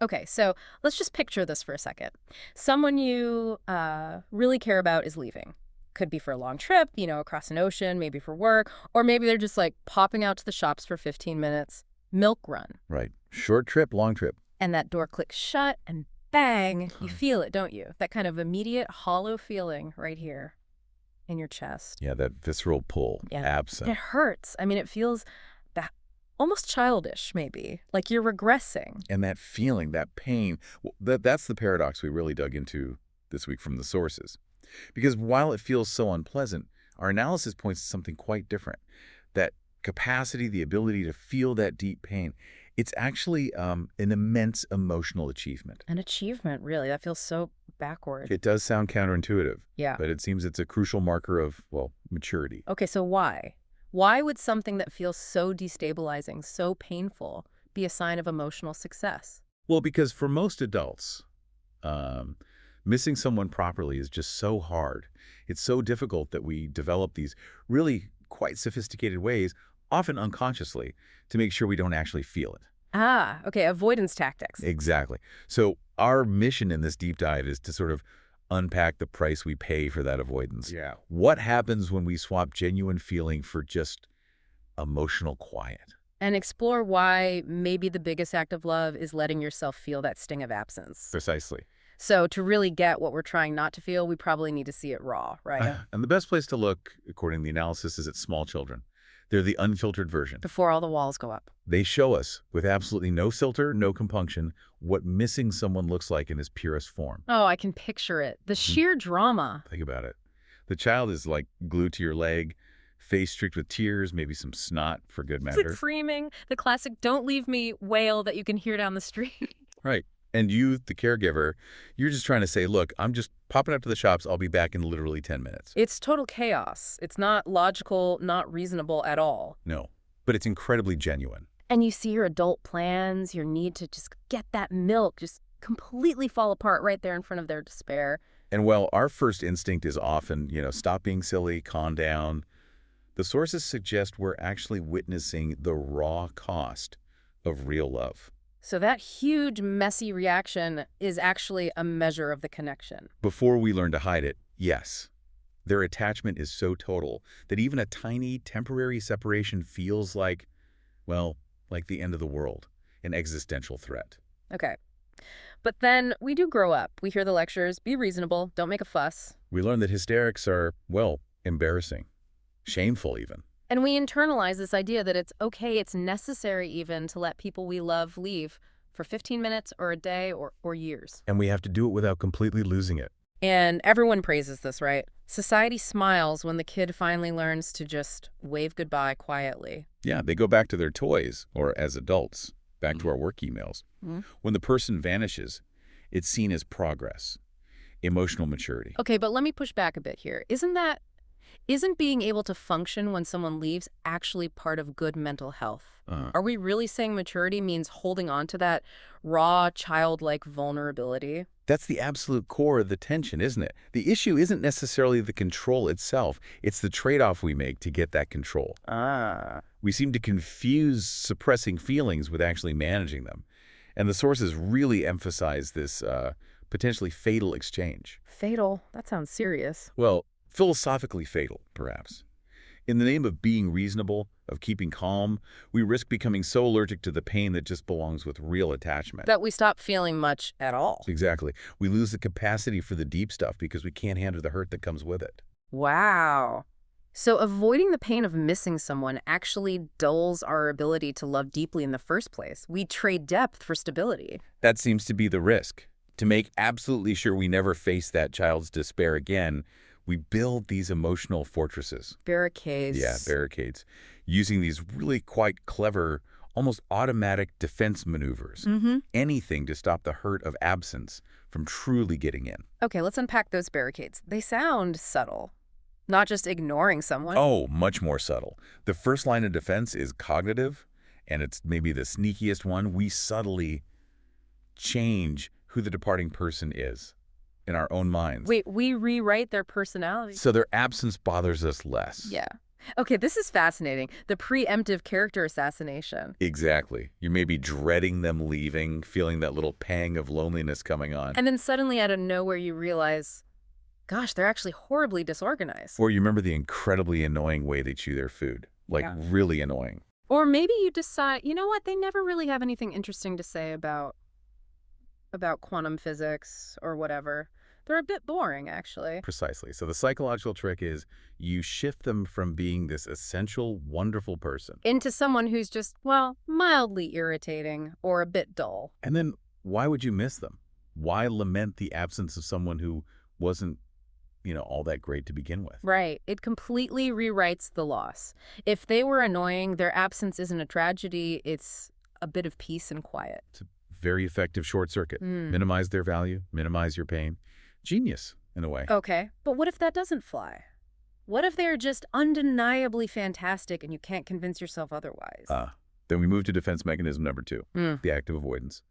Okay, so let's just picture this for a second. Someone you really care about is leaving. Could be for a long trip, across an ocean, maybe for work, or maybe they're just like popping out to the shops for 15 minutes. Milk run. Right. Short trip, long trip. And that door clicks shut and bang, you feel it, don't you? That kind of immediate hollow feeling right here in your chest. Yeah, that visceral pull, Yeah. absent. It hurts. I mean, it feels almost childish, maybe, like you're regressing. And that feeling, that pain, that's the paradox we really dug into this week from the sources. Because while it feels so unpleasant, our analysis points to something quite different. That capacity, the ability to feel that deep pain, it's actually an immense emotional achievement. An achievement, really. That feels so backward. It does sound counterintuitive, Yeah. but it seems it's a crucial marker of, well, maturity. Okay, so why? Why would something that feels so destabilizing, so painful, be a sign of emotional success? Well, because for most adults, um, missing someone properly is just so hard. It's so difficult that we develop these really quite sophisticated ways, often unconsciously, to make sure we don't actually feel it. Ah, okay, avoidance tactics. Exactly. So our mission in this deep dive is to sort of unpack the price we pay for that avoidance. Yeah. What happens when we swap genuine feeling for just emotional quiet? And explore why maybe the biggest act of love is letting yourself feel that sting of absence. Precisely. So to really get what we're trying not to feel, we probably need to see it raw, right? And the best place to look, according to the analysis, is at small children. They're the unfiltered version. Before all the walls go up. They show us, with absolutely no filter, no compunction, what missing someone looks like in his purest form. Oh, I can picture it. The sheer drama. Think about it. The child is like glued to your leg, face streaked with tears, maybe some snot for good It's like measure. screaming, the classic "don't leave me" wail that you can hear down the street. Right. And you, the caregiver, you're just trying to say, look, I'm just popping up to the shops. I'll be back in literally 10 minutes. It's total chaos. It's not logical, not reasonable at all. No, but it's incredibly genuine. And you see your adult plans, your need to just get that milk, just completely fall apart right there in front of their despair. And while our first instinct is often, stop being silly, calm down, the sources suggest we're actually witnessing the raw cost of real love. So that huge, messy reaction is actually a measure of the connection. Before we learn to hide it, yes. Their attachment is so total that even a tiny, temporary separation feels like, well, like the end of the world, an existential threat. Okay. But then we do grow up. We hear the lectures, be reasonable, don't make a fuss. We learn that hysterics are, well, embarrassing, shameful even. And we internalize this idea that it's okay, it's necessary even to let people we love leave for 15 minutes or a day or years. And we have to do it without completely losing it. And everyone praises this, right? Society smiles when the kid finally learns to just wave goodbye quietly. Yeah, they go back to their toys, or as adults, back to our work emails. When the person vanishes, it's seen as progress, emotional maturity. Okay, but let me push back a bit here. Isn't being able to function when someone leaves actually part of good mental health? Are we really saying maturity means holding on to that raw, childlike vulnerability? That's the absolute core of the tension, isn't it? The issue isn't necessarily the control itself. It's the trade-off we make to get that control. We seem to confuse suppressing feelings with actually managing them. And the sources really emphasize this potentially fatal exchange. Fatal? That sounds serious. Well, philosophically fatal, perhaps. In the name of being reasonable, of keeping calm, we risk becoming so allergic to the pain that just belongs with real attachment. That we stop feeling much at all. Exactly. We lose the capacity for the deep stuff because we can't handle the hurt that comes with it. Wow. So avoiding the pain of missing someone actually dulls our ability to love deeply in the first place. We trade depth for stability. That seems to be the risk. To make absolutely sure we never face that child's despair again, we build these emotional fortresses. Barricades. Yeah, barricades. Using these really quite clever, almost automatic defense maneuvers. Anything to stop the hurt of absence from truly getting in. Okay, let's unpack those barricades. They sound subtle. Not just ignoring someone. Oh, much more subtle. The first line of defense is cognitive, and it's maybe the sneakiest one. We subtly change who the departing person is in our own minds. Wait, we rewrite their personality? So their absence bothers us less. Yeah. Okay, this is fascinating. The preemptive character assassination. Exactly. You may be dreading them leaving, feeling that little pang of loneliness coming on. And then suddenly out of nowhere you realize, gosh, they're actually horribly disorganized. Or you remember the incredibly annoying way they chew their food. Like, Yeah. really annoying. Or maybe you decide, you know what, they never really have anything interesting to say about quantum physics or whatever. They're a bit boring, actually. Precisely. So the psychological trick is you shift them from being this essential, wonderful person. Into someone who's just, well, mildly irritating or a bit dull. And then why would you miss them? Why lament the absence of someone who wasn't, all that great to begin with? Right. It completely rewrites the loss. If they were annoying, their absence isn't a tragedy, it's a bit of peace and quiet. It's a very effective short circuit. Mm. Minimize their value, minimize your pain. Genius, in a way. Okay, but what if that doesn't fly? What if they're just undeniably fantastic and you can't convince yourself otherwise? Then we move to defense mechanism number 2, Mm. the active avoidance.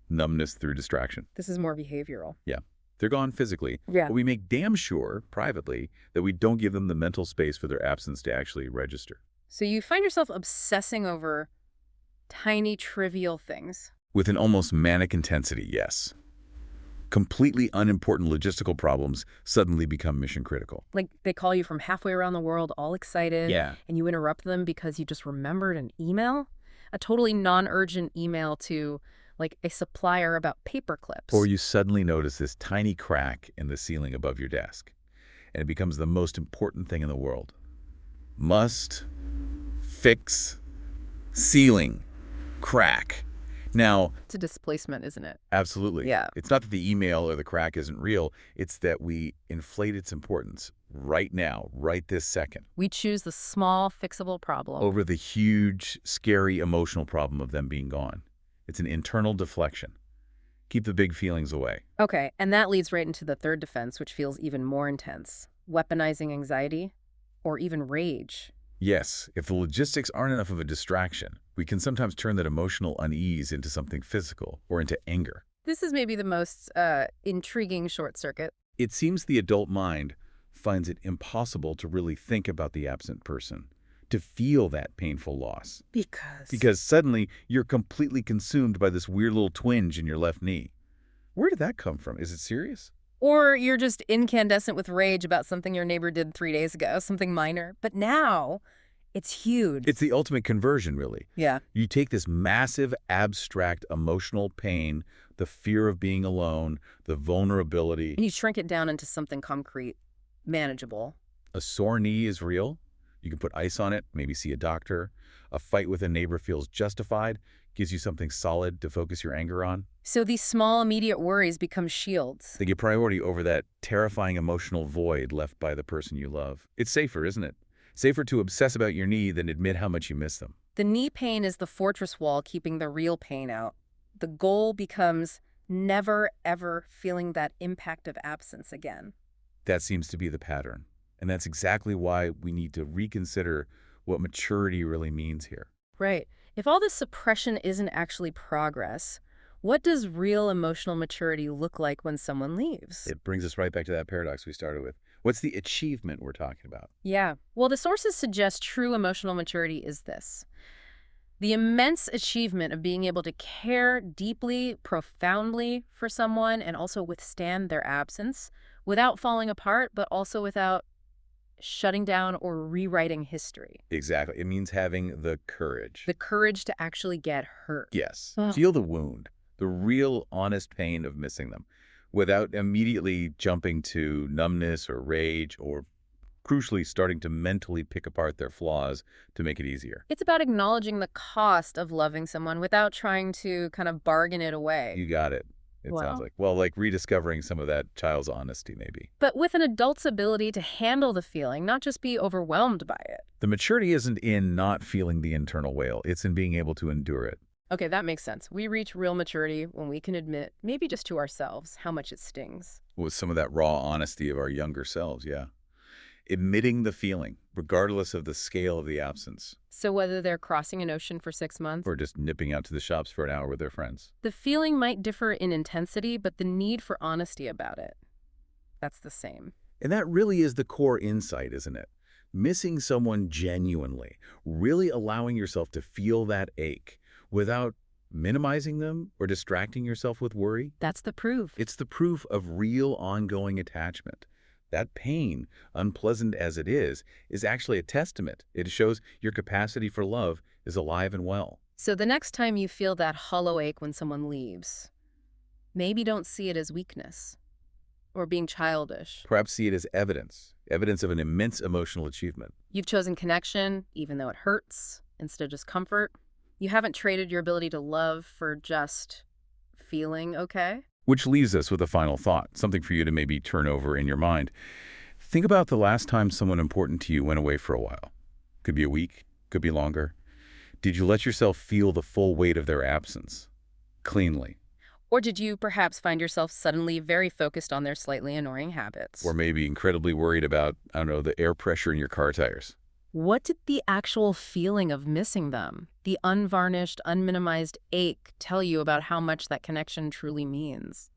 Numbness through distraction. This is more behavioral. Yeah. They're gone physically, Yeah. but we make damn sure, privately, that we don't give them the mental space for their absence to actually register. So you find yourself obsessing over tiny, trivial things. With an almost manic intensity, yes. Completely unimportant logistical problems suddenly become mission critical. Like they call you from halfway around the world, all excited. Yeah. And you interrupt them because you just remembered an email? A totally non-urgent email to, like, a supplier about paper clips. Or you suddenly notice this tiny crack in the ceiling above your desk, and it becomes the most important thing in the world. Must fix ceiling crack. Now, It's a displacement, isn't it? absolutely. Yeah. It's not that the email or the crack isn't real. It's that we inflate its importance right now, right this second, We choose the small, fixable problem. over the huge, scary emotional problem of them being gone. It's an internal deflection. Keep the big feelings away. Okay, and that leads right into the third defense, which feels even more intense. Weaponizing anxiety or even rage. Yes, if the logistics aren't enough of a distraction, we can sometimes turn that emotional unease into something physical or into anger. This is maybe the most intriguing short circuit. It seems the adult mind finds it impossible to really think about the absent person, to feel that painful loss. Because suddenly you're completely consumed by this weird little twinge in your left knee. Where did that come from? Is it serious? Or you're just incandescent with rage about something your neighbor did 3 days ago, something minor. But now, it's huge. It's the ultimate conversion, really. Yeah. You take this massive, abstract, emotional pain, the fear of being alone, the vulnerability. And you shrink it down into something concrete, manageable. A sore knee is real. You can put ice on it, maybe see a doctor. A fight with a neighbor feels justified, gives you something solid to focus your anger on. So these small, immediate worries become shields. They get priority over that terrifying emotional void left by the person you love. It's safer, isn't it? Safer to obsess about your knee than admit how much you miss them. The knee pain is the fortress wall keeping the real pain out. The goal becomes never, ever feeling that impact of absence again. That seems to be the pattern. And that's exactly why we need to reconsider what maturity really means here. Right. If all this suppression isn't actually progress, what does real emotional maturity look like when someone leaves? It brings us right back to that paradox we started with. What's the achievement we're talking about? Yeah. Well, the sources suggest true emotional maturity is this: the immense achievement of being able to care deeply, profoundly for someone and also withstand their absence without falling apart, but also without shutting down or rewriting history. Exactly. It means having the courage. The courage to actually get hurt. Yes. Oh. Feel the wound, the real honest pain of missing them, without immediately jumping to numbness or rage or, crucially, starting to mentally pick apart their flaws to make it easier. It's about acknowledging the cost of loving someone without trying to kind of bargain it away. You got it. It sounds like. Well, like rediscovering some of that child's honesty, maybe. But with an adult's ability to handle the feeling, not just be overwhelmed by it. The maturity isn't in not feeling the internal wail. It's in being able to endure it. Okay, that makes sense. We reach real maturity when we can admit, maybe just to ourselves, how much it stings. With some of that raw honesty of our younger selves, yeah. Admitting the feeling, regardless of the scale of the absence. So whether they're crossing an ocean for 6 months, Or just nipping out to the shops for an hour with their friends. the feeling might differ in intensity, but the need for honesty about it, that's the same. And that really is the core insight, isn't it? Missing someone genuinely, really allowing yourself to feel that ache without minimizing them or distracting yourself with worry. That's the proof. It's the proof of real ongoing attachment. That pain, unpleasant as it is actually a testament. It shows your capacity for love is alive and well. So the next time you feel that hollow ache when someone leaves, maybe don't see it as weakness or being childish. Perhaps see it as evidence, evidence of an immense emotional achievement. You've chosen connection, even though it hurts, instead of just comfort. You haven't traded your ability to love for just feeling okay. Which leaves us with a final thought, something for you to maybe turn over in your mind. Think about the last time someone important to you went away for a while. Could be a week, could be longer. Did you let yourself feel the full weight of their absence? Cleanly. Or did you perhaps find yourself suddenly very focused on their slightly annoying habits? Or maybe incredibly worried about, I don't know, the air pressure in your car tires. What did the actual feeling of missing them, the unvarnished, unminimized ache, tell you about how much that connection truly means?